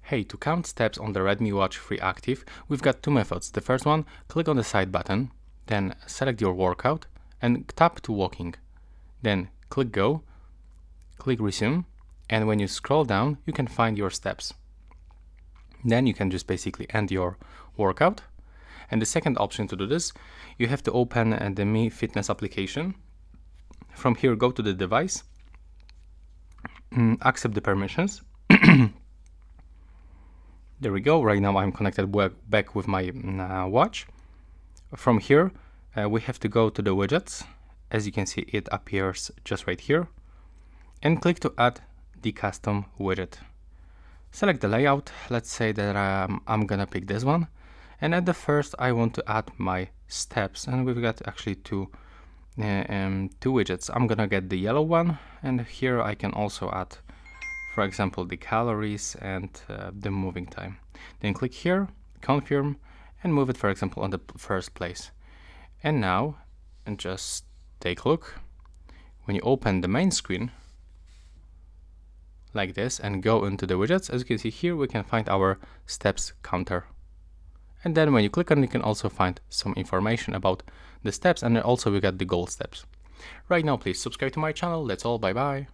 Hey, to count steps on the Redmi Watch 3 Active, we've got two methods. The first one, click on the side button, then select your workout and tap to walking. Then click go, click resume, and when you scroll down, you can find your steps. Then you can just basically end your workout. And the second option to do this, you have to open the Mi Fitness application. From here, go to the device, accept the permissions. There we go. Right now I'm connected back with my watch. From here, we have to go to the widgets. As you can see, it appears just right here. And click to add the custom widget. Select the layout. Let's say that I'm gonna pick this one. And at the first, I want to add my steps. And we've got actually two widgets. I'm gonna get the yellow one. And here I can also add, for example, the calories and the moving time. Then click here, confirm, and move it, for example, on the first place. And now, and just take a look. When you open the main screen, like this, and go into the widgets, as you can see here, we can find our steps counter. And then when you click on it, you can also find some information about the steps, and then also we got the goal steps. Right now, please subscribe to my channel. That's all. Bye bye.